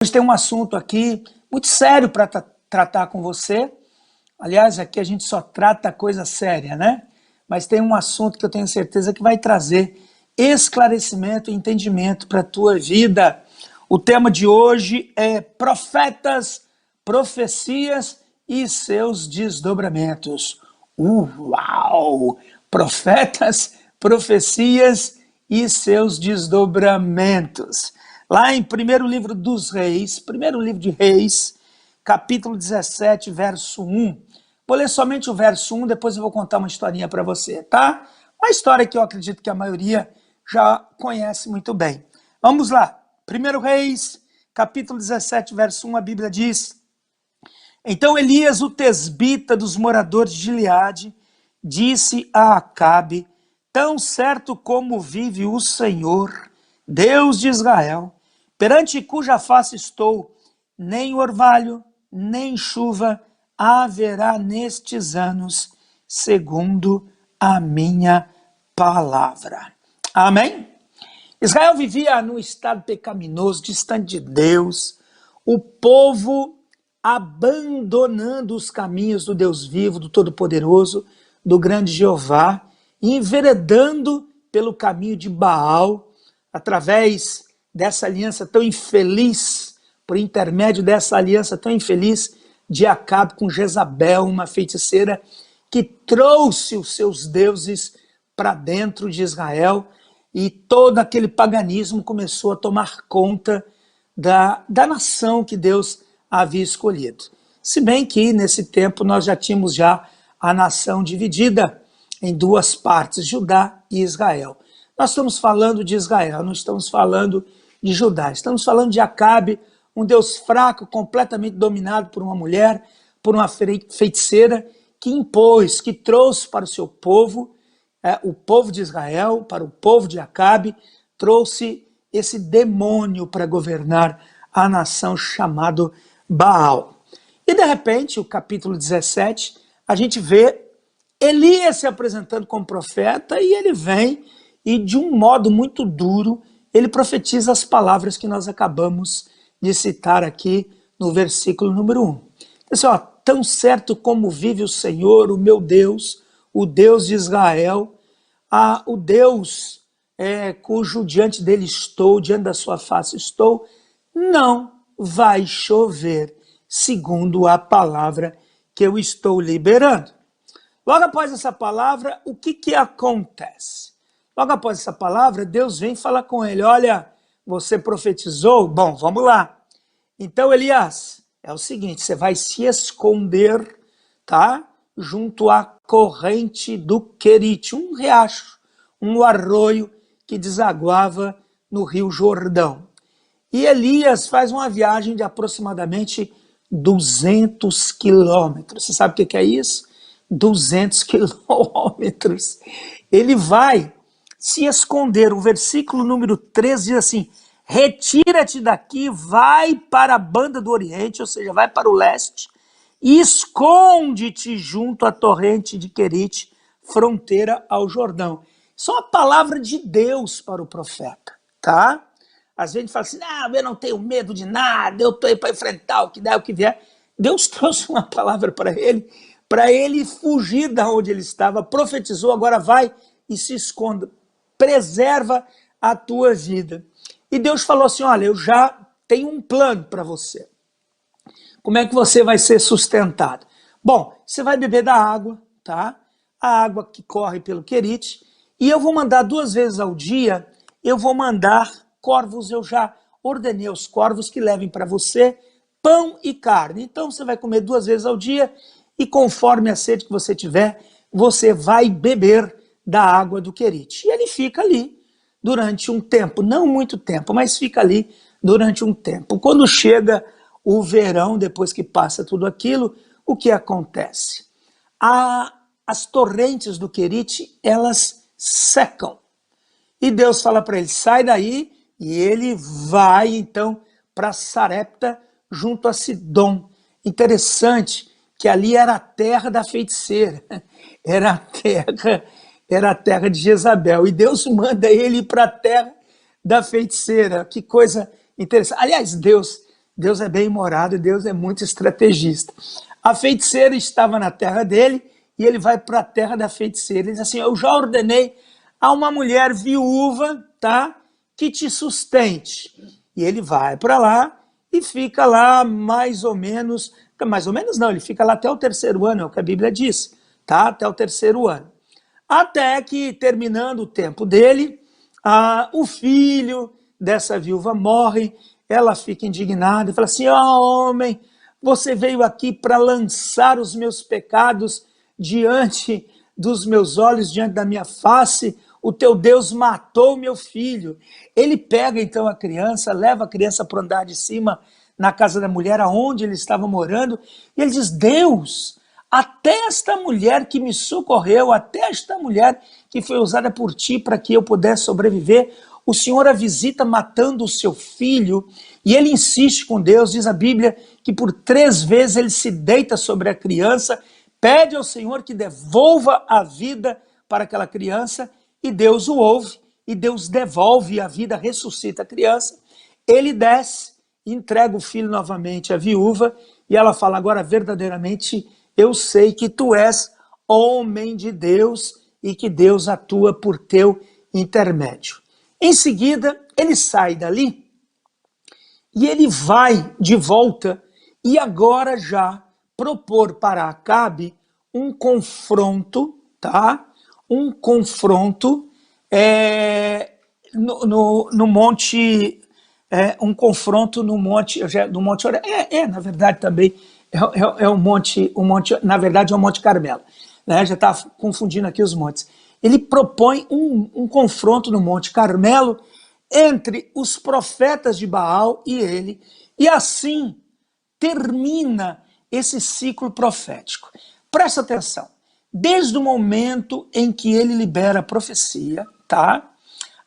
Hoje tem um assunto aqui muito sério para tratar com você. Aliás, aqui a gente só trata coisa séria, né? Mas tem um assunto que eu tenho certeza que vai trazer esclarecimento e entendimento para a tua vida. O tema de hoje é profetas, profecias e seus desdobramentos. Uau! Profetas, profecias e seus desdobramentos. Lá em primeiro livro dos Reis, primeiro livro de Reis, capítulo 17, verso 1. Vou ler somente o verso 1, depois eu vou contar uma historinha para você, tá? Uma história que eu acredito que a maioria já conhece muito bem. Vamos lá. Primeiro Reis, capítulo 17, verso 1, a Bíblia diz: Então Elias, o tesbita dos moradores de Gileade, disse a Acabe: Tão certo como vive o Senhor, Deus de Israel, perante cuja face estou, nem orvalho, nem chuva haverá nestes anos, segundo a minha palavra. Amém? Israel vivia num estado pecaminoso, distante de Deus, o povo abandonando os caminhos do Deus vivo, do Todo-Poderoso, do grande Jeová, e enveredando pelo caminho de Baal, através dessa aliança tão infeliz, por intermédio dessa aliança tão infeliz de Acabe com Jezabel, uma feiticeira que trouxe os seus deuses para dentro de Israel, e todo aquele paganismo começou a tomar conta da nação que Deus havia escolhido. Se bem que nesse tempo nós já tínhamos a nação dividida em duas partes, Judá e Israel. Nós estamos falando de Israel, não estamos falando de Judá. Estamos falando de Acabe, um Deus fraco, completamente dominado por uma mulher, por uma feiticeira, que impôs, que trouxe para o seu povo, o povo de Israel, para o povo de Acabe, trouxe esse demônio para governar a nação chamado Baal. E de repente, o capítulo 17, a gente vê Elias se apresentando como profeta, e ele vem e de um modo muito duro, ele profetiza as palavras que nós acabamos de citar aqui no versículo número 1. Assim, tão certo como vive o Senhor, o meu Deus, o Deus de Israel, o Deus cujo diante dele estou, diante da sua face estou, não vai chover, segundo a palavra que eu estou liberando. Logo após essa palavra, o que acontece? Logo após essa palavra, Deus vem falar com ele: olha, você profetizou? Bom, vamos lá. Então, Elias, é o seguinte, você vai se esconder, tá? Junto à corrente do Querite, um riacho, um arroio que desaguava no rio Jordão. E Elias faz uma viagem de aproximadamente 200 quilômetros. Você sabe o que é isso? 200 quilômetros. Ele vai se esconder. O versículo número 13 diz assim: retira-te daqui, vai para a banda do Oriente, ou seja, vai para o leste, e esconde-te junto à torrente de Querite, fronteira ao Jordão. Isso é uma palavra de Deus para o profeta, tá? Às vezes a gente fala assim: não, eu não tenho medo de nada, eu estou aí para enfrentar o que der, o que vier. Deus trouxe uma palavra para ele fugir da onde ele estava, profetizou, agora vai e se esconda, preserva a tua vida. E Deus falou assim: olha, eu já tenho um plano para você. Como é que você vai ser sustentado? Bom, você vai beber da água, tá? A água que corre pelo Querite, e eu vou mandar 2 vezes ao dia, eu vou mandar corvos, eu já ordenei aos corvos que levem para você pão e carne. Então você vai comer 2 vezes ao dia, e conforme a sede que você tiver, você vai beber da água do Querite. E ele fica ali durante um tempo, não muito tempo, mas fica ali durante um tempo. Quando chega o verão, depois que passa tudo aquilo, o que acontece? As torrentes do Querite, elas secam. E Deus fala para ele: sai daí, e ele vai então para Sarepta, junto a Sidom. Interessante que ali era a terra da feiticeira, era a terra de Jezabel, e Deus manda ele para a terra da feiticeira. Que coisa interessante. Aliás, Deus Deus é bem-humorado e Deus é muito estrategista. A feiticeira estava na terra dele e ele vai para a terra da feiticeira. Ele diz assim, eu já ordenei a uma mulher viúva, tá, que te sustente. E ele vai para lá e fica lá mais ou menos não, ele fica lá até o 3º ano, é o que a Bíblia diz, tá, até o 3º ano. Até que, terminando o tempo dele, o filho dessa viúva morre, ela fica indignada e fala assim, homem, você veio aqui para lançar os meus pecados diante dos meus olhos, diante da minha face, o teu Deus matou meu filho. Ele pega então a criança, leva a criança para o andar de cima, na casa da mulher, aonde ele estava morando, e ele diz, Deus, até esta mulher que me socorreu, até esta mulher que foi usada por ti para que eu pudesse sobreviver, o Senhor a visita matando o seu filho, e ele insiste com Deus, diz a Bíblia, que por 3 vezes ele se deita sobre a criança, pede ao Senhor que devolva a vida para aquela criança, e Deus o ouve, e Deus devolve a vida, ressuscita a criança, ele desce, entrega o filho novamente à viúva, e ela fala, agora verdadeiramente eu sei que tu és homem de Deus, e que Deus atua por teu intermédio. Em seguida, ele sai dali, e ele vai de volta, e agora já propor para Acabe um confronto, tá? Um confronto no monte, um confronto no monte, na verdade também, o monte, na verdade é o Monte Carmelo, né? Já está confundindo aqui os montes. Ele propõe um confronto no Monte Carmelo entre os profetas de Baal e ele, e assim termina esse ciclo profético. Presta atenção, desde o momento em que ele libera a profecia, tá?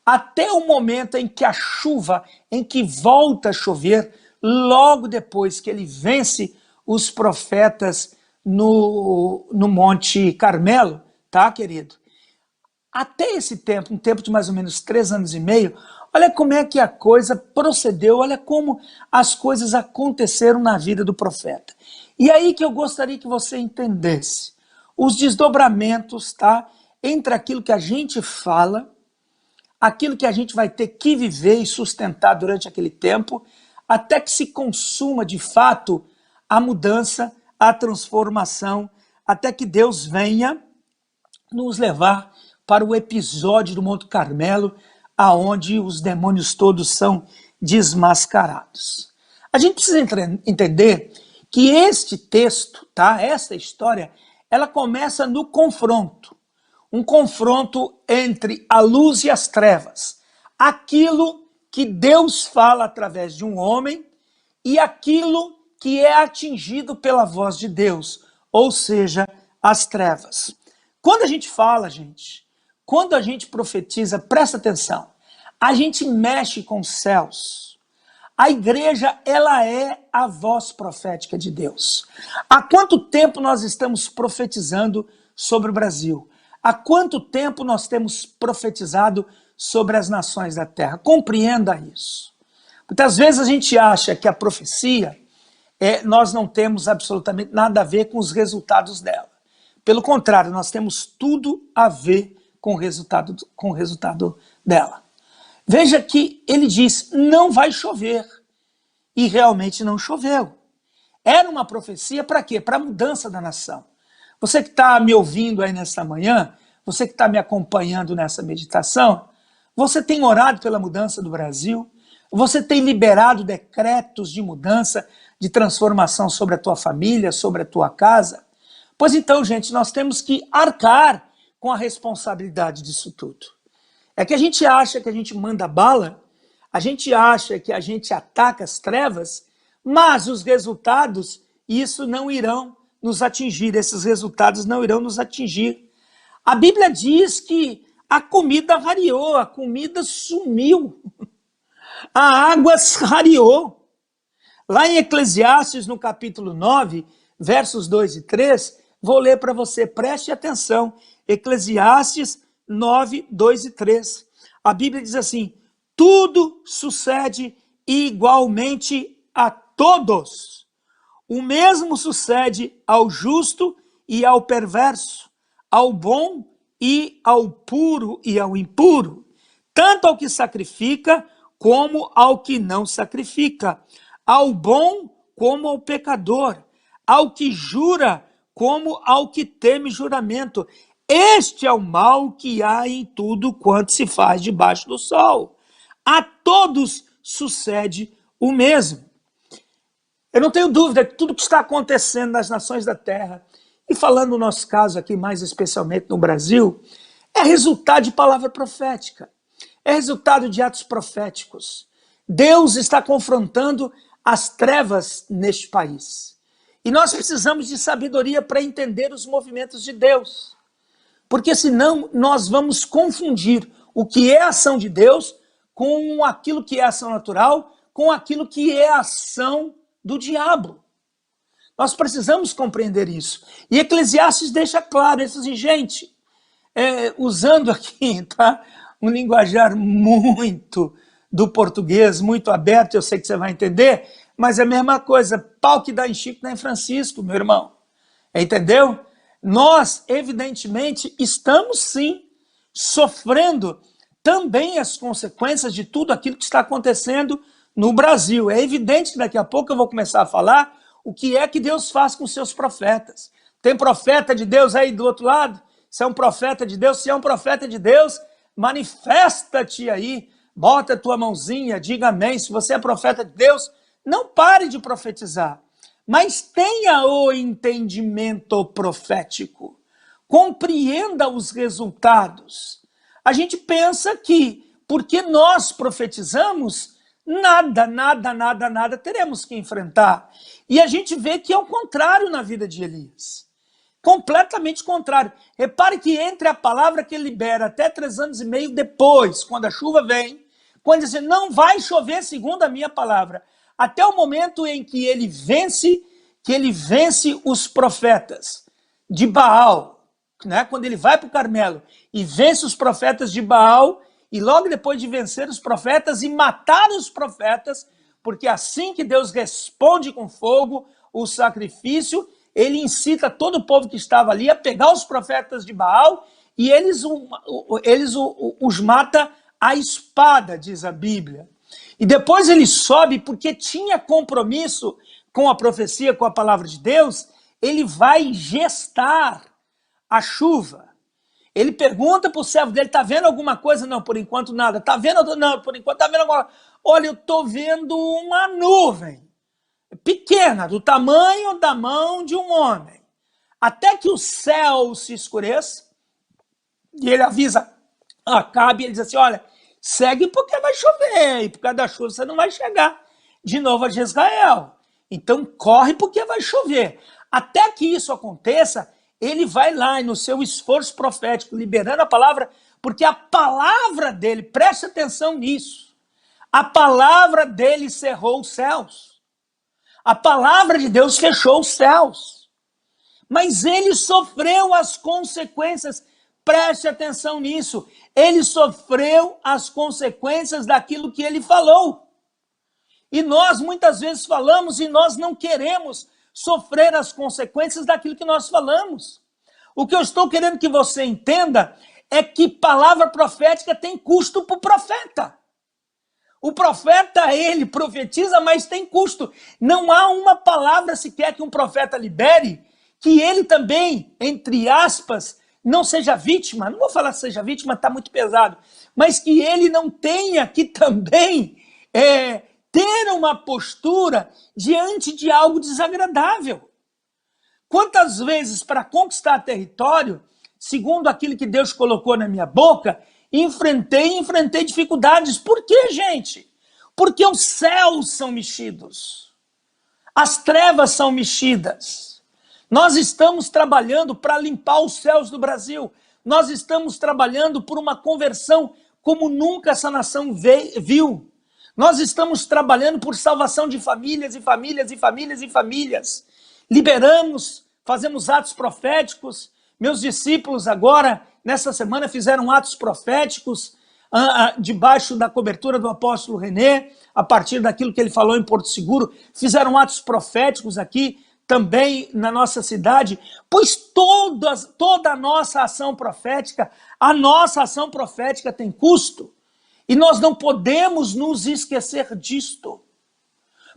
Até o momento em que a chuva, em que volta a chover, logo depois que ele vence os profetas no Monte Carmelo, tá, querido? Até esse tempo, um tempo de mais ou menos 3 anos e meio, olha como é que a coisa procedeu, olha como as coisas aconteceram na vida do profeta. E aí que eu gostaria que você entendesse os desdobramentos, tá, entre aquilo que a gente fala, aquilo que a gente vai ter que viver e sustentar durante aquele tempo, até que se consuma de fato a mudança, a transformação, até que Deus venha nos levar para o episódio do Monte Carmelo, aonde os demônios todos são desmascarados. A gente precisa entender que este texto, tá, essa história, ela começa no confronto. Um confronto entre a luz e as trevas. Aquilo que Deus fala através de um homem e aquilo que é atingido pela voz de Deus, ou seja, as trevas. Quando a gente fala, gente, quando a gente profetiza, presta atenção, a gente mexe com os céus. A igreja, ela é a voz profética de Deus. Há quanto tempo nós estamos profetizando sobre o Brasil? Há quanto tempo nós temos profetizado sobre as nações da terra? Compreenda isso. Muitas vezes a gente acha que a profecia, nós não temos absolutamente nada a ver com os resultados dela. Pelo contrário, nós temos tudo a ver com o resultado dela. Veja que ele diz, não vai chover. E realmente não choveu. Era uma profecia para quê? Para a mudança da nação. Você que está me ouvindo aí nesta manhã, você que está me acompanhando nessa meditação, você tem orado pela mudança do Brasil? Você tem liberado decretos de mudança, de transformação sobre a tua família, sobre a tua casa? Pois então, gente, nós temos que arcar com a responsabilidade disso tudo. É que a gente acha que a gente manda bala, a gente acha que a gente ataca as trevas, mas os resultados, isso não irão nos atingir, esses resultados não irão nos atingir. A Bíblia diz que a comida rareou, a comida sumiu, a água rareou. Lá em Eclesiastes, no capítulo 9, versos 2 e 3, vou ler para você, preste atenção, Eclesiastes 9, 2 e 3. A Bíblia diz assim, tudo sucede igualmente a todos. O mesmo sucede ao justo e ao perverso, ao bom e ao puro e ao impuro, tanto ao que sacrifica como ao que não sacrifica, ao bom como ao pecador, ao que jura como ao que teme juramento. Este é o mal que há em tudo quanto se faz debaixo do sol. A todos sucede o mesmo. Eu não tenho dúvida que tudo que está acontecendo nas nações da terra, e falando no nosso caso aqui, mais especialmente no Brasil, é resultado de palavra profética, é resultado de atos proféticos. Deus está confrontando as trevas neste país. E nós precisamos de sabedoria para entender os movimentos de Deus. Porque senão nós vamos confundir o que é a ação de Deus com aquilo que é ação natural, com aquilo que é a ação do diabo. Nós precisamos compreender isso. E Eclesiastes deixa claro isso, assim, gente, usando aqui, tá, um linguajar muito do português, muito aberto, eu sei que você vai entender, mas é a mesma coisa, pau que dá em Chico, dá em Francisco, meu irmão. Entendeu? Nós, evidentemente, estamos sim sofrendo também as consequências de tudo aquilo que está acontecendo no Brasil. É evidente que daqui a pouco eu vou começar a falar o que é que Deus faz com seus profetas. Tem profeta de Deus aí do outro lado? Se é um profeta de Deus, se é um profeta de Deus, manifesta-te aí, bota a tua mãozinha, diga amém. Se você é profeta de Deus, não pare de profetizar, mas tenha o entendimento profético, compreenda os resultados. A gente pensa que, porque nós profetizamos, nada teremos que enfrentar. E a gente vê que é o contrário na vida de Elias. Completamente contrário. Repare que entre a palavra que ele libera até 3 anos e meio depois, quando a chuva vem, quando diz, não vai chover segundo a minha palavra, até o momento em que ele vence os profetas de Baal, né? Quando ele vai para o Carmelo e vence os profetas de Baal, e logo depois de vencer os profetas e matar os profetas, porque assim que Deus responde com fogo o sacrifício, ele incita todo o povo que estava ali a pegar os profetas de Baal e eles os mata à espada, diz a Bíblia. E depois ele sobe, porque tinha compromisso com a profecia, com a palavra de Deus, ele vai gestar a chuva. Ele pergunta para o servo dele, está vendo alguma coisa? Não, por enquanto nada. Está vendo? Não, por enquanto está vendo alguma coisa. Olha, eu estou vendo uma nuvem pequena, do tamanho da mão de um homem. Até que o céu se escureça, e ele avisa Acabe, ele diz assim, olha, segue porque vai chover, e por causa da chuva você não vai chegar de novo a Jezreel. Então corre porque vai chover. Até que isso aconteça, ele vai lá e no seu esforço profético, liberando a palavra, porque a palavra dele, preste atenção nisso, a palavra dele cerrou os céus. A palavra de Deus fechou os céus. Mas ele sofreu as consequências, preste atenção nisso, ele sofreu as consequências daquilo que ele falou. E nós muitas vezes falamos e nós não queremos sofrer as consequências daquilo que nós falamos. O que eu estou querendo que você entenda é que palavra profética tem custo para o profeta. O profeta, ele profetiza, mas tem custo. Não há uma palavra sequer que um profeta libere que ele também, entre aspas, não seja vítima. Não vou falar seja vítima, está muito pesado. Mas que ele não tenha que também ter uma postura diante de algo desagradável. Quantas vezes, para conquistar território, segundo aquilo que Deus colocou na minha boca, enfrentei dificuldades. Por quê, gente? Porque os céus são mexidos. As trevas são mexidas. Nós estamos trabalhando para limpar os céus do Brasil. Nós estamos trabalhando por uma conversão como nunca essa nação viu. Nós estamos trabalhando por salvação de famílias e famílias e famílias e famílias. Liberamos, fazemos atos proféticos. Meus discípulos agora, nessa semana, fizeram atos proféticos. debaixo da cobertura do apóstolo René, a partir daquilo que ele falou em Porto Seguro, fizeram atos proféticos aqui também na nossa cidade, pois toda a nossa ação profética, tem custo. E nós não podemos nos esquecer disto.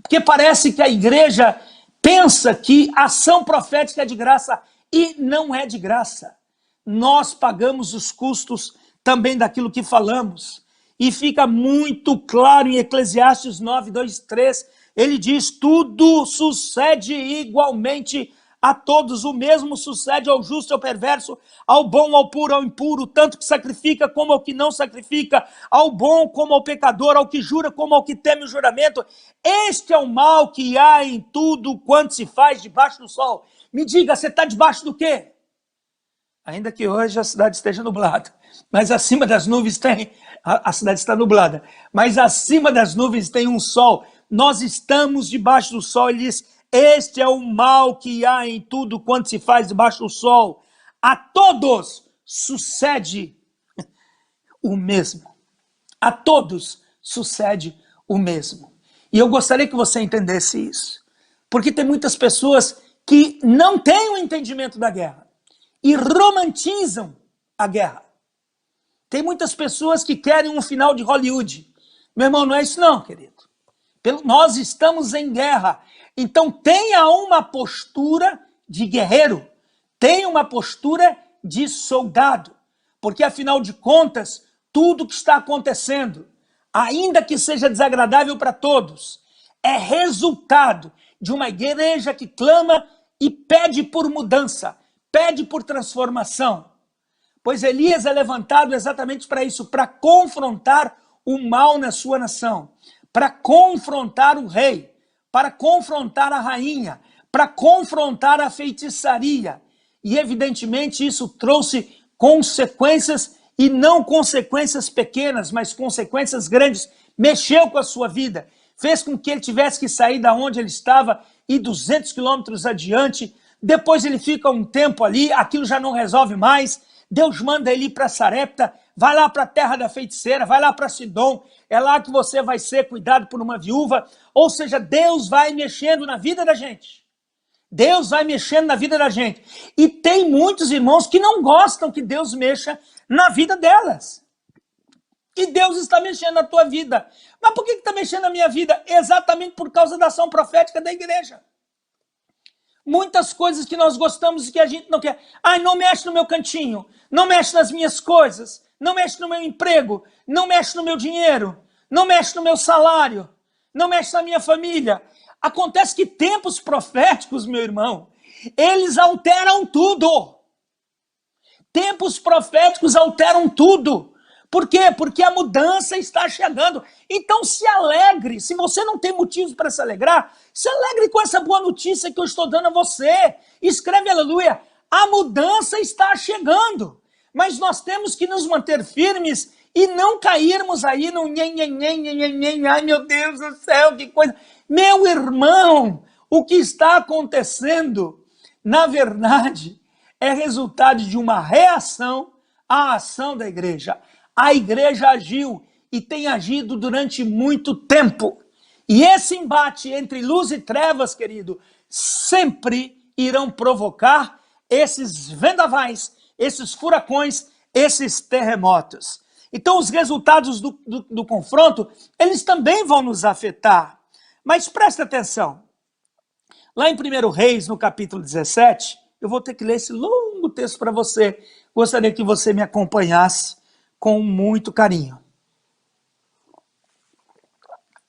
Porque parece que a igreja pensa que a ação profética é de graça e não é de graça. Nós pagamos os custos também daquilo que falamos. E fica muito claro em Eclesiastes 9, 2, 3, ele diz, tudo sucede igualmente a todos, o mesmo sucede ao justo e ao perverso, ao bom, ao puro, ao impuro, tanto que sacrifica como ao que não sacrifica, ao bom como ao pecador, ao que jura como ao que teme o juramento. Este é o mal que há em tudo quanto se faz debaixo do sol. Me diga, você está debaixo do quê? Ainda que hoje a cidade esteja nublada, mas acima das nuvens tem, a cidade está nublada, mas acima das nuvens tem um sol. Nós estamos debaixo do sol, ele diz, este é o mal que há em tudo quanto se faz debaixo do sol. A todos sucede o mesmo. A todos sucede o mesmo. E eu gostaria que você entendesse isso. Porque tem muitas pessoas que não têm o entendimento da guerra e romantizam a guerra. Tem muitas pessoas que querem um final de Hollywood. Meu irmão, não é isso não, querido. Nós estamos em guerra. Então tenha uma postura de guerreiro. Tenha uma postura de soldado. Porque afinal de contas, tudo que está acontecendo, ainda que seja desagradável para todos, é resultado de uma igreja que clama e pede por mudança, pede por transformação. Pois Elias é levantado exatamente para isso, para confrontar o mal na sua nação, para confrontar o rei, para confrontar a rainha, para confrontar a feitiçaria. E evidentemente isso trouxe consequências, e não consequências pequenas, mas consequências grandes. Mexeu com a sua vida, fez com que ele tivesse que sair da onde ele estava e 200 quilômetros adiante. Depois ele fica um tempo ali, aquilo já não resolve mais. Deus manda ele ir para Sarepta, vai lá para a terra da feiticeira, vai lá para Sidom, é lá que você vai ser cuidado por uma viúva. Ou seja, Deus vai mexendo na vida da gente. Deus vai mexendo na vida da gente. E tem muitos irmãos que não gostam que Deus mexa na vida delas. E Deus está mexendo na tua vida. Mas por que está mexendo na minha vida? Exatamente por causa da ação profética da igreja. Muitas coisas que nós gostamos e que a gente não quer. Ai, não mexe no meu cantinho, não mexe nas minhas coisas, não mexe no meu emprego, não mexe no meu dinheiro, não mexe no meu salário, não mexe na minha família. Acontece que tempos proféticos, meu irmão, eles alteram tudo. Tempos proféticos alteram tudo. Por quê? Porque a mudança está chegando. Então se alegre. Se você não tem motivos para se alegrar, se alegre com essa boa notícia que eu estou dando a você. Escreve aleluia. A mudança está chegando. Mas nós temos que nos manter firmes e não cairmos aí no nhen. Ai, meu Deus do céu, que coisa. Meu irmão, o que está acontecendo, na verdade, é resultado de uma reação à ação da igreja. A igreja agiu e tem agido durante muito tempo. E esse embate entre luz e trevas, querido, sempre irão provocar esses vendavais, esses furacões, esses terremotos. Então os resultados do confronto, eles também vão nos afetar. Mas presta atenção. Lá em 1 Reis, no capítulo 17, eu vou ter que ler esse longo texto para você. Gostaria que você me acompanhasse com muito carinho.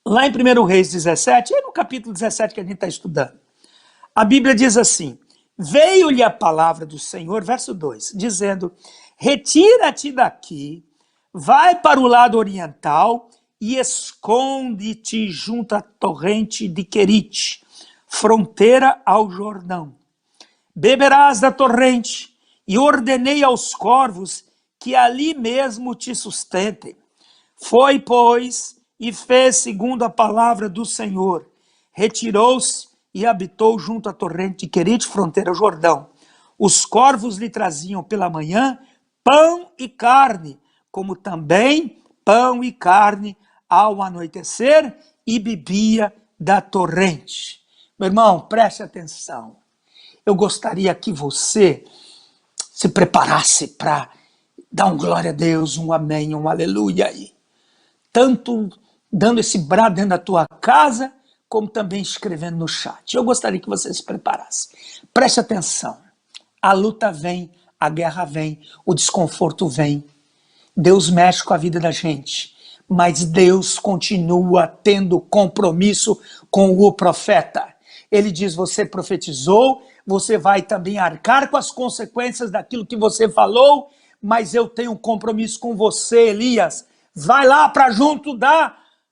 Lá em 1 Reis 17, é no capítulo 17 que a gente está estudando. A Bíblia diz assim, veio-lhe a palavra do Senhor, verso 2, dizendo, retira-te daqui, vai para o lado oriental e esconde-te junto à torrente de Querite, fronteira ao Jordão. Beberás da torrente, e ordenei aos corvos que ali mesmo te sustentem. Foi, pois, e fez segundo a palavra do Senhor. Retirou-se e habitou junto à torrente de Querite, fronteira ao Jordão. Os corvos lhe traziam pela manhã pão e carne, como também pão e carne ao anoitecer e bebia da torrente. Meu irmão, preste atenção. Eu gostaria que você se preparasse para dar um glória a Deus, um amém, um aleluia aí. Tanto dando esse brado dentro da tua casa, como também escrevendo no chat. Eu gostaria que você se preparasse. Preste atenção. A luta vem, a guerra vem, o desconforto vem. Deus mexe com a vida da gente, mas Deus continua tendo compromisso com o profeta. Ele diz, você profetizou, você vai também arcar com as consequências daquilo que você falou, mas eu tenho um compromisso com você, Elias. Vai lá para junto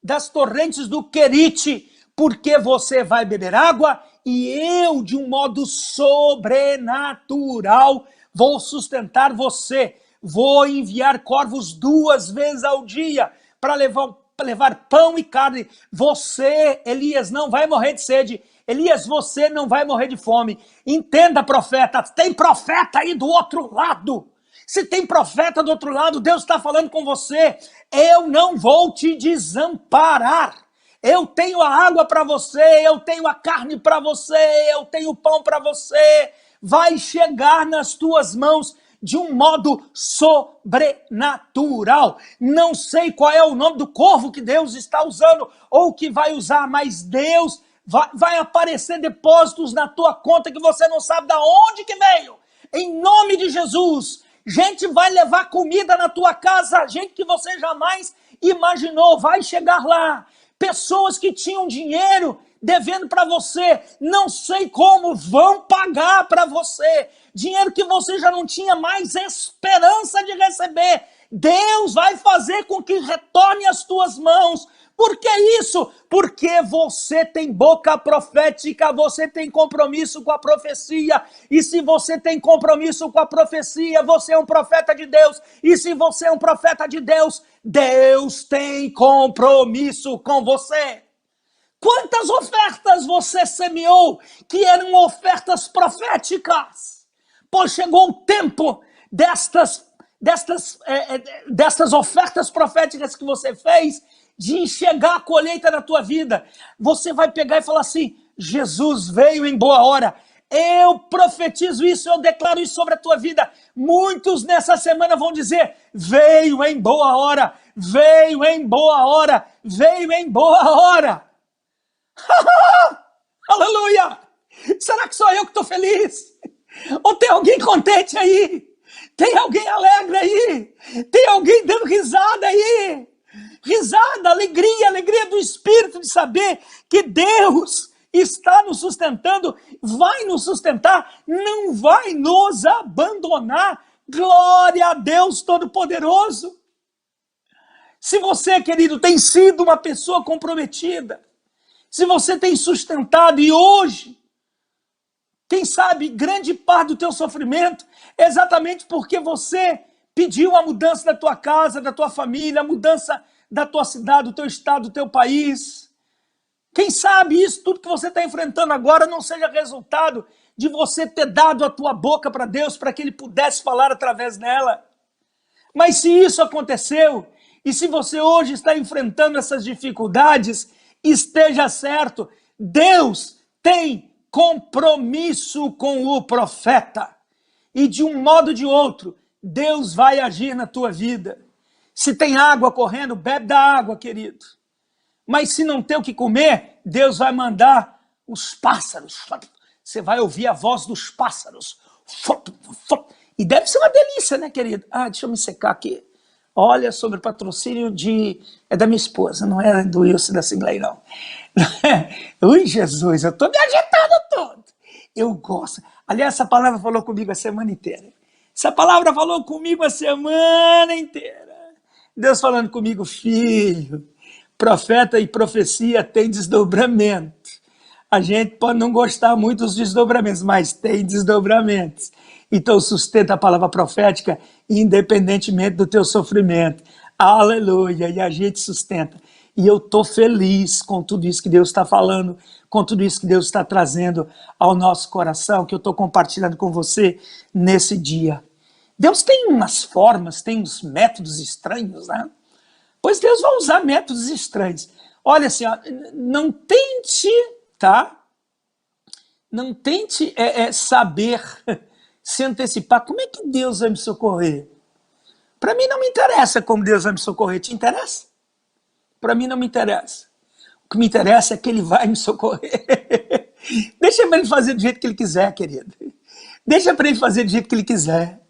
das torrentes do Querite, porque você vai beber água e eu, de um modo sobrenatural, vou sustentar você. Vou enviar corvos 2 vezes ao dia para levar pão e carne. Você, Elias, não vai morrer de sede. Elias, você não vai morrer de fome. Entenda, profeta, tem profeta aí do outro lado. Se tem profeta do outro lado, Deus está falando com você. Eu não vou te desamparar. Eu tenho a água para você, eu tenho a carne para você, eu tenho o pão para você. Vai chegar nas tuas mãos de um modo sobrenatural. Não sei qual é o nome do corvo que Deus está usando ou que vai usar, mas Deus vai aparecer depósitos na tua conta que você não sabe de onde que veio. Em nome de Jesus. Gente vai levar comida na tua casa, gente que você jamais imaginou, vai chegar lá. Pessoas que tinham dinheiro devendo para você, não sei como, vão pagar para você. Dinheiro que você já não tinha mais esperança de receber. Deus vai fazer com que retorne às tuas mãos. Por que isso? Porque você tem boca profética, você tem compromisso com a profecia. E se você tem compromisso com a profecia, você é um profeta de Deus. E se você é um profeta de Deus, Deus tem compromisso com você. Quantas ofertas você semeou que eram ofertas proféticas? Pois chegou o tempo destas ofertas proféticas que você fez de enxergar a colheita da tua vida. Você vai pegar e falar assim, Jesus veio em boa hora. Eu profetizo isso, eu declaro isso sobre a tua vida. Muitos nessa semana vão dizer, veio em boa hora, veio em boa hora, veio em boa hora. Aleluia! Será que sou eu que estou feliz? Ou tem alguém contente aí? Tem alguém alegre aí? Tem alguém dando risada aí? Risada, alegria do Espírito de saber que Deus está nos sustentando, vai nos sustentar, não vai nos abandonar. Glória a Deus Todo-Poderoso. Se você, querido, tem sido uma pessoa comprometida, se você tem sustentado e hoje, quem sabe, grande parte do teu sofrimento é exatamente porque você pediu a mudança da tua casa, da tua família, a mudança da tua cidade, do teu estado, do teu país. Quem sabe isso tudo que você está enfrentando agora não seja resultado de você ter dado a tua boca para Deus para que Ele pudesse falar através dela. Mas se isso aconteceu, e se você hoje está enfrentando essas dificuldades, esteja certo, Deus tem compromisso com o profeta. E de um modo ou de outro, Deus vai agir na tua vida. Se tem água correndo, bebe da água, querido. Mas se não tem o que comer, Deus vai mandar os pássaros. Você vai ouvir a voz dos pássaros. E deve ser uma delícia, né, querido? Deixa eu me secar aqui. Olha, sobre o patrocínio é da minha esposa, não é do Wilson da Sigley, não. Ui, Jesus, eu estou me agitando todo. Eu gosto. Aliás, essa palavra falou comigo a semana inteira. Essa palavra falou comigo a semana inteira. Deus falando comigo, filho, profeta e profecia tem desdobramento. A gente pode não gostar muito dos desdobramentos, mas tem desdobramentos. Então sustenta a palavra profética independentemente do teu sofrimento. Aleluia, e a gente sustenta. E eu estou feliz com tudo isso que Deus está falando, com tudo isso que Deus está trazendo ao nosso coração, que eu estou compartilhando com você nesse dia. Deus tem umas formas, tem uns métodos estranhos, né? Pois Deus vai usar métodos estranhos. Olha assim, ó, não tente, tá? Não tente saber, se antecipar. Como é que Deus vai me socorrer? Para mim não me interessa como Deus vai me socorrer. Te interessa? Para mim não me interessa. O que me interessa é que Ele vai me socorrer. Deixa para Ele fazer do jeito que Ele quiser, querido. Deixa para Ele fazer do jeito que Ele quiser.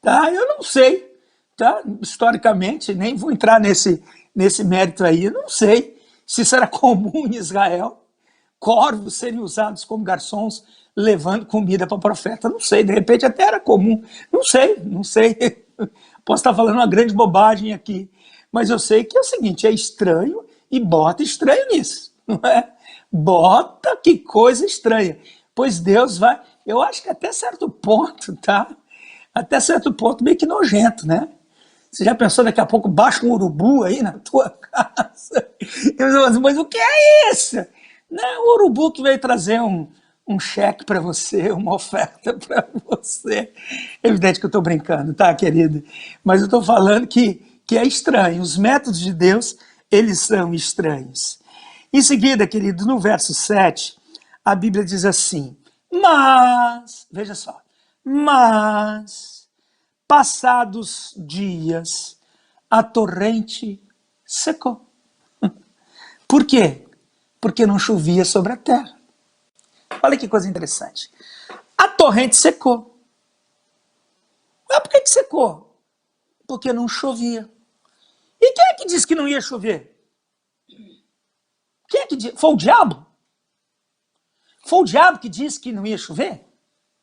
Tá? Eu não sei. Tá? Historicamente, nem vou entrar nesse mérito aí. Eu não sei se isso era comum em Israel. Corvos serem usados como garçons levando comida para o profeta. Não sei, de repente até era comum. Não sei. Posso estar falando uma grande bobagem aqui. Mas eu sei que é o seguinte, é estranho e bota estranho nisso. Não é? Bota que coisa estranha. Pois Deus vai... Eu acho que até certo ponto, tá? Até certo ponto meio que nojento, né? Você já pensou daqui a pouco baixa um urubu aí na tua casa? Mas o que é isso? Não é o urubu que veio trazer um cheque para você, uma oferta para você. É evidente que eu estou brincando, tá, querido? Mas eu estou falando que é estranho. Os métodos de Deus, eles são estranhos. Em seguida, querido, no verso 7, a Bíblia diz assim, mas, veja só, mas, passados dias, a torrente secou. Por quê? Porque não chovia sobre a terra. Olha que coisa interessante. A torrente secou. Mas por que secou? Porque não chovia. E quem é que disse que não ia chover? Quem é que disse? Foi o diabo? Foi o diabo que disse que não ia chover?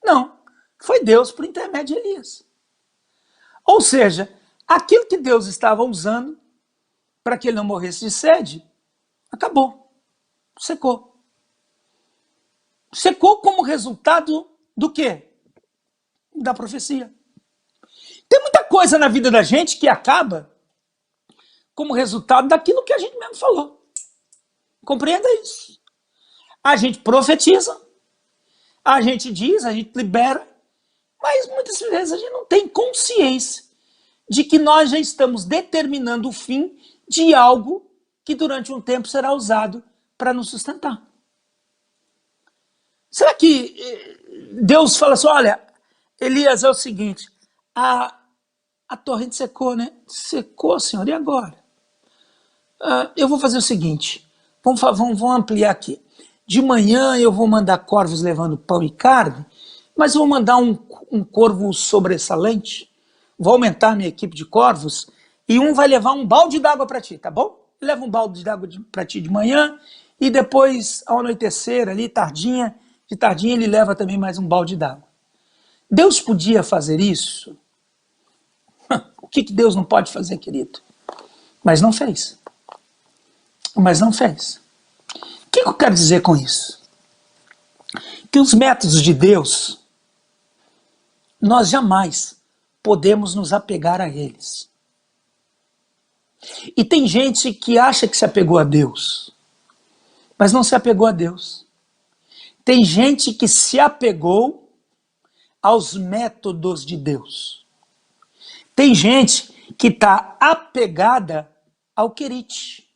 Não. Foi Deus por intermédio de Elias. Ou seja, aquilo que Deus estava usando para que ele não morresse de sede, acabou. Secou. Secou como resultado do quê? Da profecia. Tem muita coisa na vida da gente que acaba como resultado daquilo que a gente mesmo falou. Compreenda isso. A gente profetiza, a gente diz, a gente libera, mas muitas vezes a gente não tem consciência de que nós já estamos determinando o fim de algo que durante um tempo será usado para nos sustentar. Será que Deus fala assim, olha, Elias, é o seguinte, a torrente secou, né? Secou, Senhor, e agora? Eu vou fazer o seguinte, vamos ampliar aqui. De manhã eu vou mandar corvos levando pão e carne, mas eu vou mandar um corvo sobressalente, vou aumentar minha equipe de corvos, e um vai levar um balde d'água para ti, tá bom? Leva um balde d'água para ti de manhã, e depois, ao anoitecer, ali, de tardinha ele leva também mais um balde d'água. Deus podia fazer isso? O que Deus não pode fazer, querido? Mas não fez. Mas não fez. O que eu quero dizer com isso? Que os métodos de Deus, nós jamais podemos nos apegar a eles. E tem gente que acha que se apegou a Deus, mas não se apegou a Deus. Tem gente que se apegou aos métodos de Deus. Tem gente que está apegada ao querite.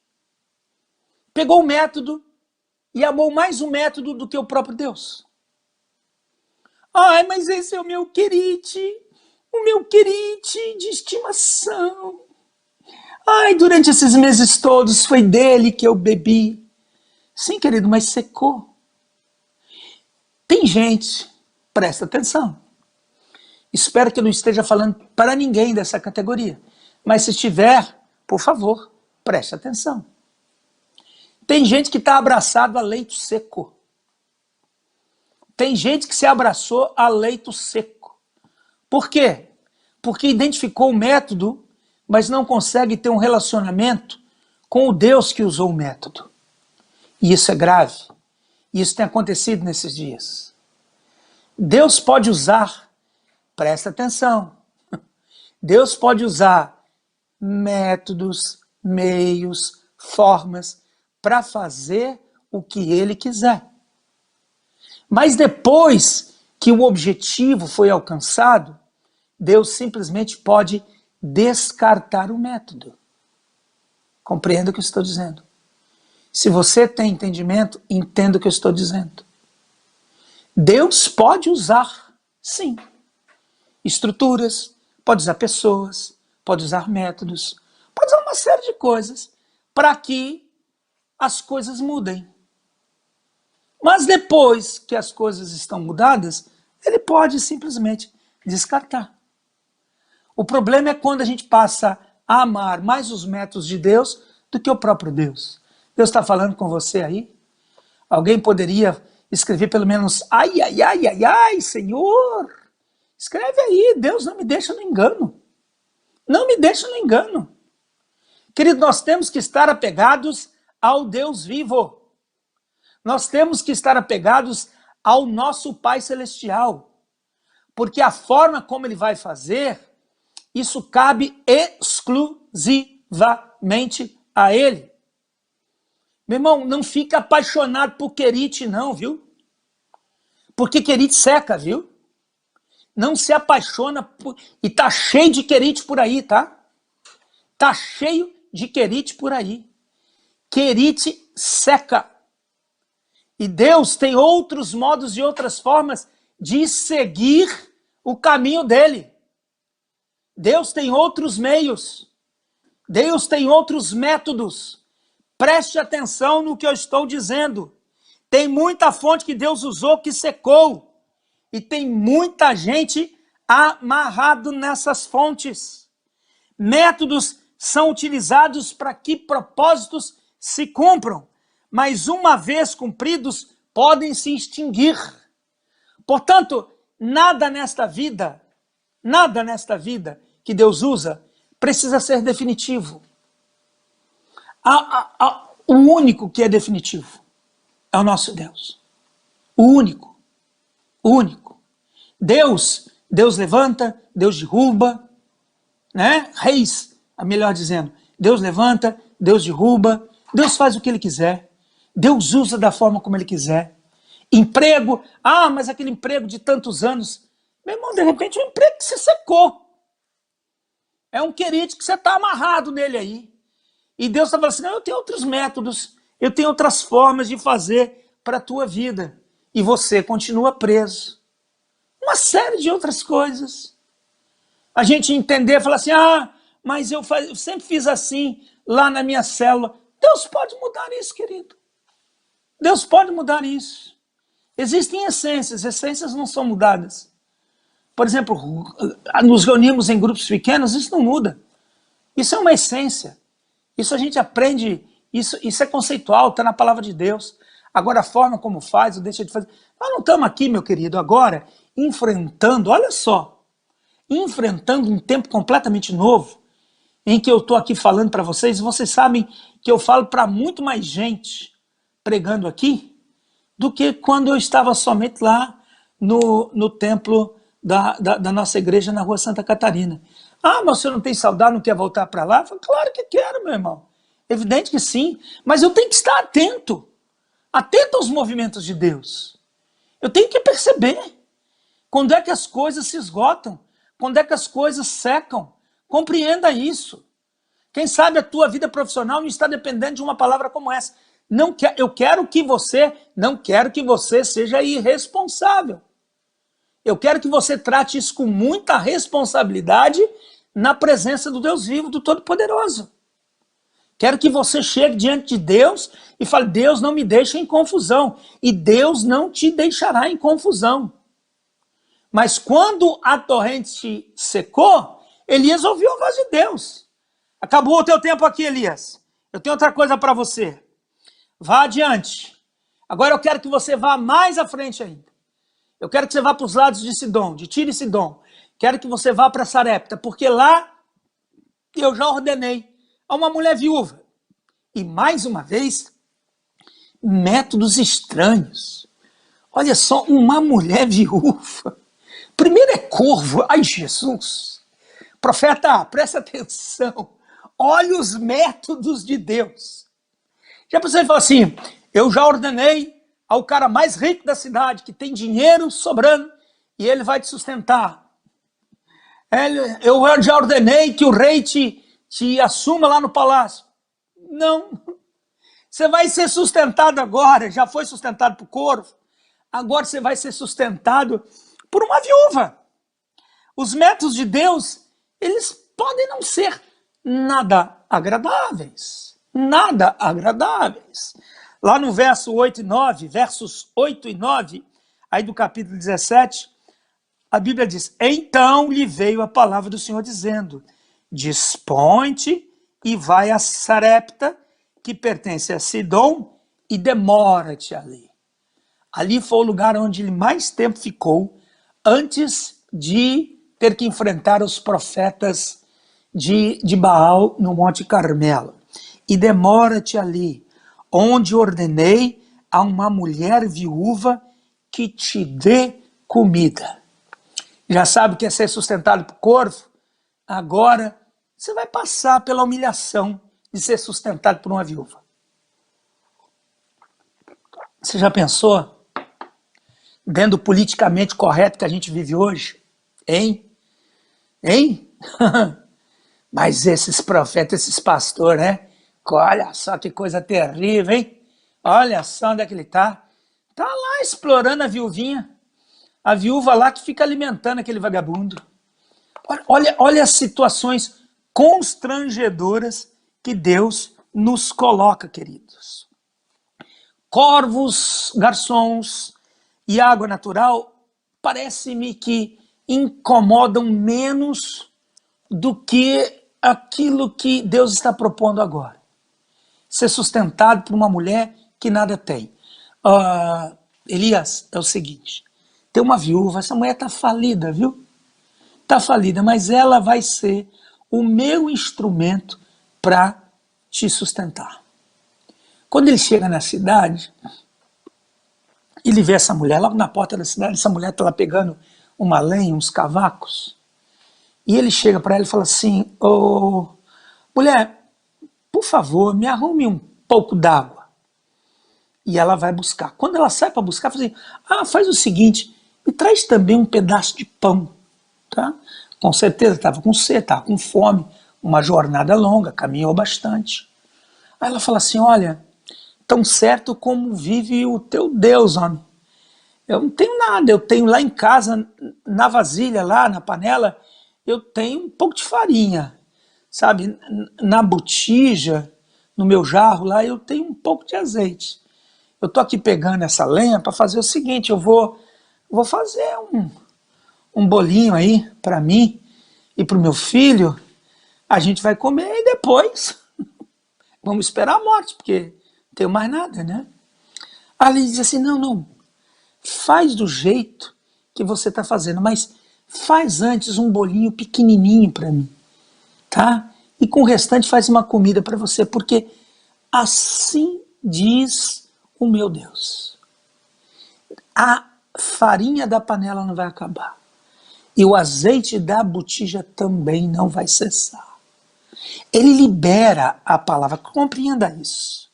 Pegou o método e amou mais o método do que o próprio Deus. Ai, mas esse é o meu querite de estimação. Ai, durante esses meses todos foi dele que eu bebi. Sim, querido, mas secou. Tem gente, presta atenção. Espero que eu não esteja falando para ninguém dessa categoria. Mas se estiver, por favor, preste atenção. Tem gente que está abraçado a leito seco. Tem gente que se abraçou a leito seco. Por quê? Porque identificou o método, mas não consegue ter um relacionamento com o Deus que usou o método. E isso é grave. E isso tem acontecido nesses dias. Deus pode usar, presta atenção, Deus pode usar métodos, meios, formas para fazer o que Ele quiser. Mas depois que o objetivo foi alcançado, Deus simplesmente pode descartar o método. Compreenda o que eu estou dizendo. Se você tem entendimento, entenda o que eu estou dizendo. Deus pode usar, sim, estruturas, pode usar pessoas, pode usar métodos, pode usar uma série de coisas para que as coisas mudem. Mas depois que as coisas estão mudadas, ele pode simplesmente descartar. O problema é quando a gente passa a amar mais os métodos de Deus do que o próprio Deus. Deus está falando com você aí? Alguém poderia escrever pelo menos, ai, ai, ai, ai, ai, Senhor. Escreve aí, Deus não me deixa no engano. Não me deixa no engano. Querido, nós temos que estar apegados ao Deus vivo. Nós temos que estar apegados ao nosso Pai Celestial. Porque a forma como Ele vai fazer, isso cabe exclusivamente a Ele. Meu irmão, não fica apaixonado por querite não, viu? Porque querite seca, viu? Não se apaixona por... E tá cheio de querite por aí, tá? Tá cheio de querite por aí. Querite seca. E Deus tem outros modos e outras formas de seguir o caminho dele. Deus tem outros meios. Deus tem outros métodos. Preste atenção no que eu estou dizendo. Tem muita fonte que Deus usou que secou. E tem muita gente amarrado nessas fontes. Métodos são utilizados para que propósitos se cumpram. Mas uma vez cumpridos, podem se extinguir. Portanto, nada nesta vida que Deus usa precisa ser definitivo. O único que é definitivo é o nosso Deus. O único. O único. Deus levanta, Deus derruba, né? Reis, melhor dizendo, Deus levanta, Deus derruba, Deus faz o que Ele quiser. Deus usa da forma como Ele quiser. Emprego, mas aquele emprego de tantos anos. Meu irmão, de repente, um emprego que você secou. É um querite que você está amarrado nele aí. E Deus está falando assim, não, eu tenho outros métodos, eu tenho outras formas de fazer para a tua vida. E você continua preso. Uma série de outras coisas. A gente entender, falar assim, mas eu sempre fiz assim, lá na minha célula. Deus pode mudar isso, querido. Deus pode mudar isso. Existem essências não são mudadas. Por exemplo, nos reunimos em grupos pequenos, isso não muda. Isso é uma essência. Isso a gente aprende, isso é conceitual, está na palavra de Deus. Agora a forma como faz ou deixa de fazer. Nós não estamos aqui, meu querido, agora enfrentando, olha só, enfrentando um tempo completamente novo, em que eu estou aqui falando para vocês, e vocês sabem que eu falo para muito mais gente pregando aqui, do que quando eu estava somente lá no templo da nossa igreja na rua Santa Catarina. Mas você não tem saudade, não quer voltar para lá? Eu falo, claro que quero, meu irmão. Evidente que sim, mas eu tenho que estar atento aos movimentos de Deus. Eu tenho que perceber quando é que as coisas se esgotam, quando é que as coisas secam. Compreenda isso. Quem sabe a tua vida profissional não está dependendo de uma palavra como essa. Não quero que você seja irresponsável. Eu quero que você trate isso com muita responsabilidade na presença do Deus vivo, do Todo-Poderoso. Quero que você chegue diante de Deus e fale, Deus não me deixa em confusão. E Deus não te deixará em confusão. Mas quando a torrente secou, Elias ouviu a voz de Deus. Acabou o teu tempo aqui, Elias. Eu tenho outra coisa para você. Vá adiante. Agora eu quero que você vá mais à frente ainda. Eu quero que você vá para os lados de Sidom, de Tiro e Sidom. Quero que você vá para Sarepta, porque lá eu já ordenei a uma mulher viúva. E mais uma vez, métodos estranhos. Olha só, uma mulher viúva. Primeiro é corvo. Ai, Jesus. Profeta, presta atenção. Olha os métodos de Deus. Já pensou e falou assim, eu já ordenei ao cara mais rico da cidade, que tem dinheiro sobrando, e ele vai te sustentar. Eu já ordenei que o rei te assuma lá no palácio. Não. Você vai ser sustentado agora, já foi sustentado por corvo, agora você vai ser sustentado por uma viúva. Os métodos de Deus, eles podem não ser nada agradáveis. Nada agradáveis. Lá no verso 8 e 9, versos 8 e 9, aí do capítulo 17, a Bíblia diz: então lhe veio a palavra do Senhor dizendo: dispõe-te e vai a Sarepta, que pertence a Sidom, e demora-te ali. Ali foi o lugar onde ele mais tempo ficou, antes de ter que enfrentar os profetas de Baal no Monte Carmelo. E demora-te ali, onde ordenei a uma mulher viúva que te dê comida. Já sabe que é ser sustentado por corvo? Agora você vai passar pela humilhação de ser sustentado por uma viúva. Você já pensou? Dentro do politicamente correto que a gente vive hoje? Hein? Hein? Mas esses profetas, esses pastores, né? Olha só que coisa terrível, hein? Olha só onde é que ele tá. Tá lá explorando a viuvinha. A viúva lá que fica alimentando aquele vagabundo. Olha as situações constrangedoras que Deus nos coloca, queridos. Corvos, garçons e água natural parece-me que incomodam menos do que aquilo que Deus está propondo agora. Ser sustentado por uma mulher que nada tem. Elias, é o seguinte, tem uma viúva, essa mulher está falida, viu? Está falida, mas ela vai ser o meu instrumento para te sustentar. Quando ele chega na cidade, ele vê essa mulher, logo na porta da cidade, essa mulher está lá pegando uma lenha, uns cavacos, e ele chega para ela e fala assim: ô, mulher, por favor, me arrume um pouco d'água. E ela vai buscar. Quando ela sai para buscar, fala assim: faz o seguinte, me traz também um pedaço de pão. Tá? Com certeza estava com sede, estava com fome, uma jornada longa, caminhou bastante. Aí ela fala assim: olha, tão certo como vive o teu Deus, homem. Eu não tenho nada, eu tenho lá em casa, na vasilha, lá na panela, eu tenho um pouco de farinha, sabe? Na botija, no meu jarro lá, eu tenho um pouco de azeite. Eu tô aqui pegando essa lenha para fazer o seguinte, eu vou fazer um bolinho aí para mim e para o meu filho, a gente vai comer e depois vamos esperar a morte, porque não tenho mais nada, né? Ali diz assim: não, faz do jeito que você está fazendo, mas faz antes um bolinho pequenininho para mim, tá? E com o restante faz uma comida para você, porque assim diz o meu Deus. A farinha da panela não vai acabar. E o azeite da botija também não vai cessar. Ele libera a palavra, compreenda isso.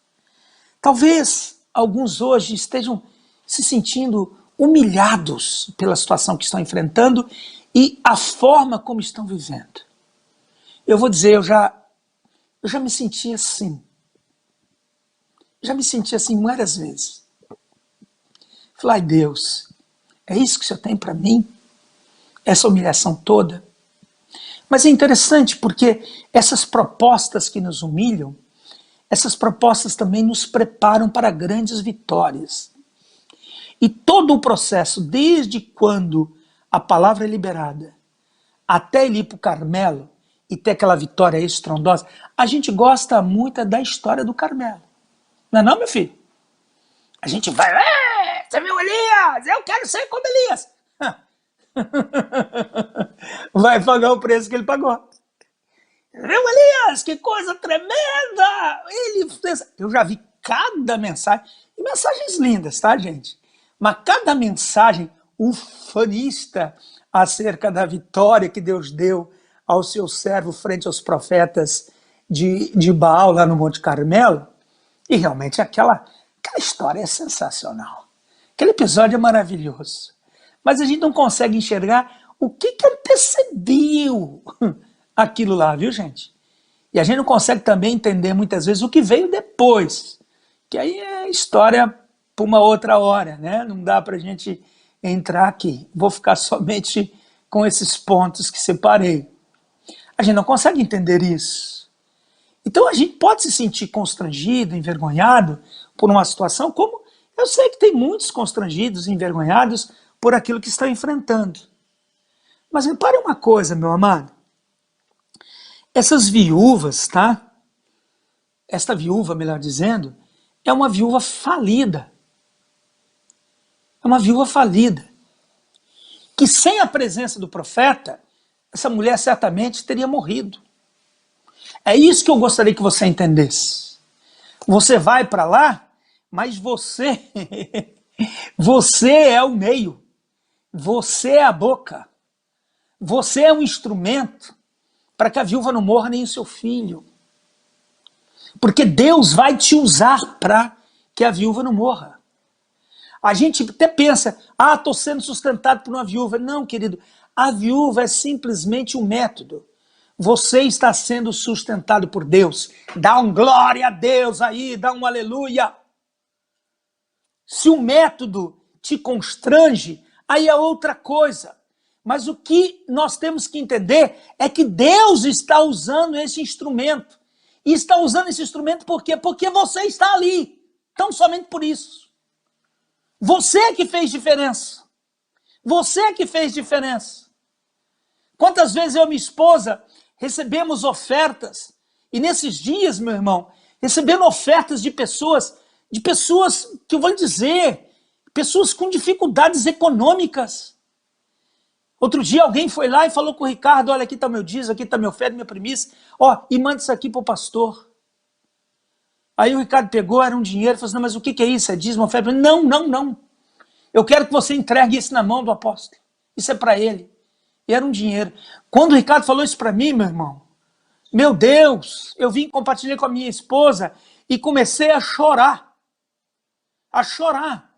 Talvez alguns hoje estejam se sentindo humilhados pela situação que estão enfrentando e a forma como estão vivendo. Eu vou dizer, eu já me senti assim. Já me senti assim várias vezes. Falei: ai Deus, é isso que o Senhor tem para mim? Essa humilhação toda? Mas é interessante porque essas propostas que nos humilham, essas propostas também nos preparam para grandes vitórias. E todo o processo, desde quando a palavra é liberada, até ele ir para o Carmelo e ter aquela vitória estrondosa, a gente gosta muito da história do Carmelo. Não é não, meu filho? A gente vai: você viu Elias? Eu quero ser como Elias. Vai pagar o preço que ele pagou. Viu, Elias? Que coisa tremenda! Ele fez... Eu já vi cada mensagem, e mensagens lindas, tá, gente? Mas cada mensagem ufanista acerca da vitória que Deus deu ao seu servo frente aos profetas de Baal lá no Monte Carmelo. E realmente aquela história é sensacional. Aquele episódio é maravilhoso. Mas a gente não consegue enxergar o que antecedeu aquilo lá, viu, gente? E a gente não consegue também entender muitas vezes o que veio depois, que aí é história para uma outra hora, né? Não dá para a gente entrar aqui. Vou ficar somente com esses pontos que separei. A gente não consegue entender isso. Então a gente pode se sentir constrangido, envergonhado por uma situação, como eu sei que tem muitos constrangidos, envergonhados por aquilo que estão enfrentando. Mas repare uma coisa, meu amado. Essas viúvas, tá? Esta viúva, melhor dizendo, é uma viúva falida. É uma viúva falida. Que sem a presença do profeta, essa mulher certamente teria morrido. É isso que eu gostaria que você entendesse. Você vai para lá, mas você, você é o meio. Você é a boca. Você é um instrumento para que a viúva não morra nem o seu filho. Porque Deus vai te usar para que a viúva não morra. A gente até pensa, estou sendo sustentado por uma viúva. Não, querido, a viúva é simplesmente um método. Você está sendo sustentado por Deus. Dá um glória a Deus aí, dá um aleluia. Se o método te constrange, aí é outra coisa. Mas o que nós temos que entender é que Deus está usando esse instrumento. E está usando esse instrumento por quê? Porque você está ali. Então, somente por isso. Você que fez diferença. Você que fez diferença. Quantas vezes eu e minha esposa recebemos ofertas, e nesses dias, meu irmão, recebendo ofertas de pessoas que eu vou dizer, pessoas com dificuldades econômicas. Outro dia alguém foi lá e falou com o Ricardo, olha, aqui está meu dízimo, aqui está minha oferta, minha primícia, e manda isso aqui para o pastor. Aí o Ricardo pegou, era um dinheiro, falou assim, não, mas o que é isso? É dízimo, oferta? Não. Eu quero que você entregue isso na mão do apóstolo. Isso é para ele. E era um dinheiro. Quando o Ricardo falou isso para mim, meu irmão, meu Deus, eu vim compartilhar com a minha esposa e comecei a chorar. A chorar.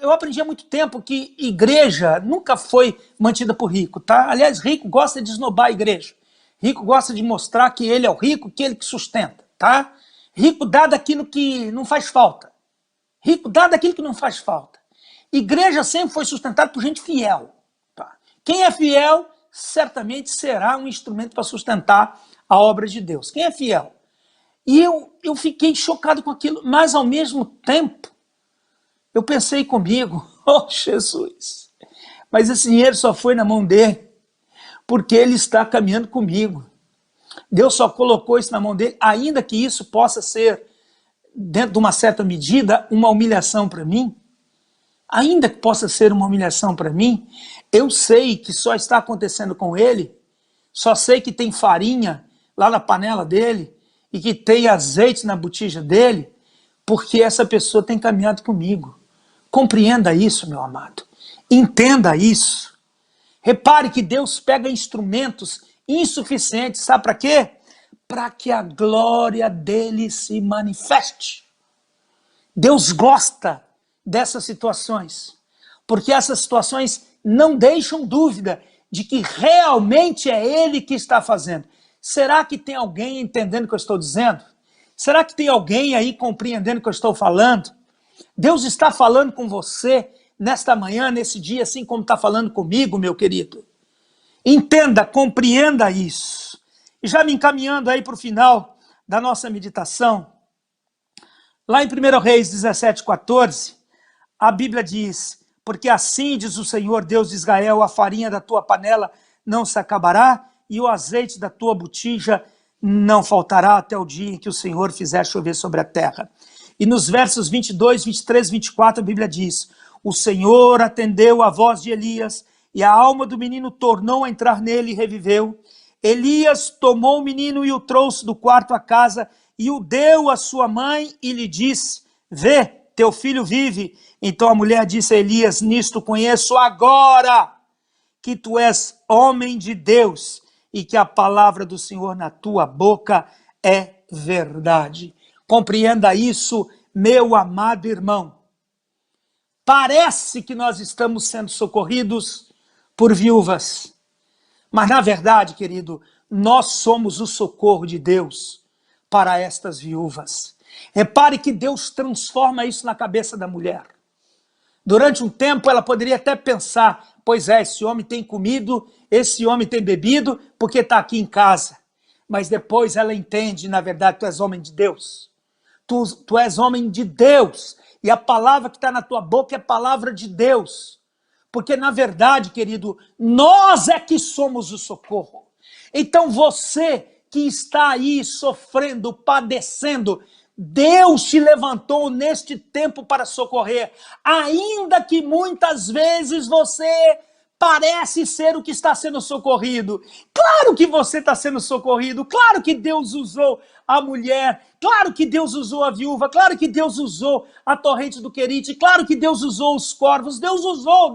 Eu aprendi há muito tempo que igreja nunca foi mantida por rico, tá? Aliás, rico gosta de esnobar a igreja. Rico gosta de mostrar que ele é o rico, que ele que sustenta, tá? Rico dá daquilo que não faz falta. Rico dá daquilo que não faz falta. Igreja sempre foi sustentada por gente fiel. Tá? Quem é fiel, certamente será um instrumento para sustentar a obra de Deus. Quem é fiel? E eu fiquei chocado com aquilo, mas ao mesmo tempo, eu pensei comigo, Jesus, mas esse dinheiro só foi na mão dele, porque ele está caminhando comigo. Deus só colocou isso na mão dele, ainda que isso possa ser, dentro de uma certa medida, uma humilhação para mim, ainda que possa ser uma humilhação para mim, eu sei que só está acontecendo com ele, só sei que tem farinha lá na panela dele, e que tem azeite na botija dele, porque essa pessoa tem caminhado comigo. Compreenda isso, meu amado. Entenda isso. Repare que Deus pega instrumentos insuficientes, sabe para quê? Para que a glória dele se manifeste. Deus gosta dessas situações, porque essas situações não deixam dúvida de que realmente é ele que está fazendo. Será que tem alguém entendendo o que eu estou dizendo? Será que tem alguém aí compreendendo o que eu estou falando? Deus está falando com você nesta manhã, nesse dia, assim como está falando comigo, meu querido. Entenda, compreenda isso. E já me encaminhando aí para o final da nossa meditação, lá em 1 Reis 17:14, a Bíblia diz, porque assim diz o Senhor Deus de Israel, a farinha da tua panela não se acabará e o azeite da tua botija não faltará até o dia em que o Senhor fizer chover sobre a terra. E nos versos 22, 23, 24, a Bíblia diz, o Senhor atendeu a voz de Elias e a alma do menino tornou a entrar nele e reviveu. Elias tomou o menino e o trouxe do quarto à casa e o deu à sua mãe e lhe disse, vê, teu filho vive. Então a mulher disse a Elias, nisto conheço agora que tu és homem de Deus e que a palavra do Senhor na tua boca é verdade. Compreenda isso, meu amado irmão. Parece que nós estamos sendo socorridos por viúvas, mas na verdade, querido, Nós somos o socorro de Deus para estas viúvas. Repare que Deus transforma isso na cabeça da mulher. Durante um tempo ela poderia até pensar, pois é, esse homem tem comido, esse homem tem bebido, porque está aqui em casa. Mas depois ela entende, na verdade, tu és homem de Deus. Tu és homem de Deus. E a palavra que está na tua boca é palavra de Deus. Porque, na verdade, querido, nós é que somos o socorro. Então você que está aí sofrendo, padecendo, Deus te levantou neste tempo para socorrer, ainda que muitas vezes você parece ser o que está sendo socorrido. Claro que você está sendo socorrido, claro que Deus usou a mulher, claro que Deus usou a viúva, claro que Deus usou a torrente do Querite, claro que Deus usou os corvos, Deus usou,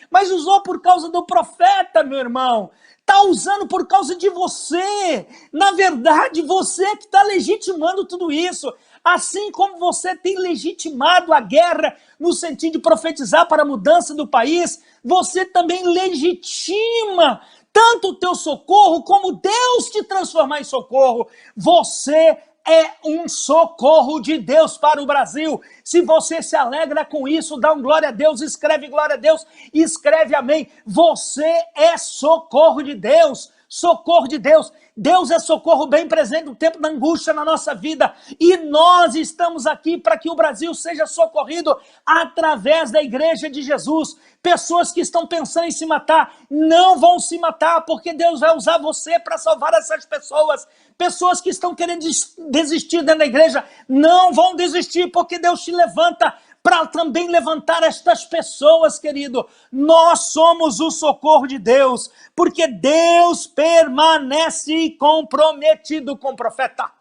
mas usou por causa do profeta, meu irmão. Está usando por causa de você. Na verdade, você que está legitimando tudo isso. Assim como você tem legitimado a guerra no sentido de profetizar para a mudança do país, você também legitima tanto o teu socorro como Deus te transformar em socorro. Você é um socorro de Deus para o Brasil. Se você se alegra com isso, dá um glória a Deus, escreve glória a Deus, escreve amém. Você é socorro de Deus, socorro de Deus. Deus é socorro bem presente no tempo da angústia na nossa vida. E nós estamos aqui para que o Brasil seja socorrido através da Igreja de Jesus. Pessoas que estão pensando em se matar, não vão se matar, porque Deus vai usar você para salvar essas pessoas. Pessoas que estão querendo desistir dentro da igreja, não vão desistir, porque Deus te levanta para também levantar estas pessoas, querido. Nós somos o socorro de Deus, porque Deus permanece comprometido com o profeta.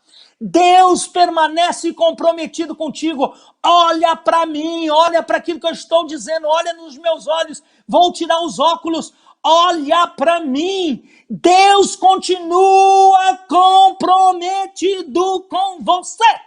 Deus permanece comprometido contigo. Olha para mim, olha para aquilo que eu estou dizendo, olha nos meus olhos, vou tirar os óculos, olha para mim. Deus continua comprometido com você.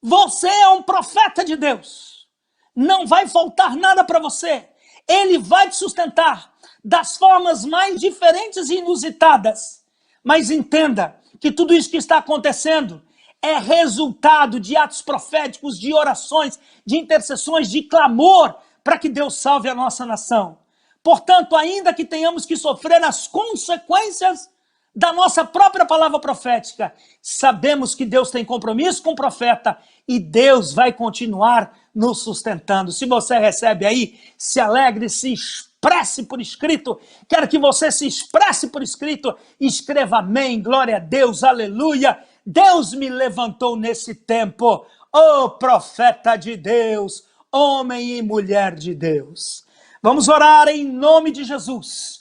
Você é um profeta de Deus. Não vai faltar nada para você. Ele vai te sustentar das formas mais diferentes e inusitadas. Mas entenda que tudo isso que está acontecendo é resultado de atos proféticos, de orações, de intercessões, de clamor para que Deus salve a nossa nação. Portanto, ainda que tenhamos que sofrer as consequências da nossa própria palavra profética, sabemos que Deus tem compromisso com o profeta e Deus vai continuar nos sustentando. Se você recebe aí, se alegre, se expresse por escrito. Quero que você se expresse por escrito. Escreva amém, glória a Deus, aleluia. Deus me levantou nesse tempo. Ô profeta de Deus, homem e mulher de Deus. Vamos orar em nome de Jesus.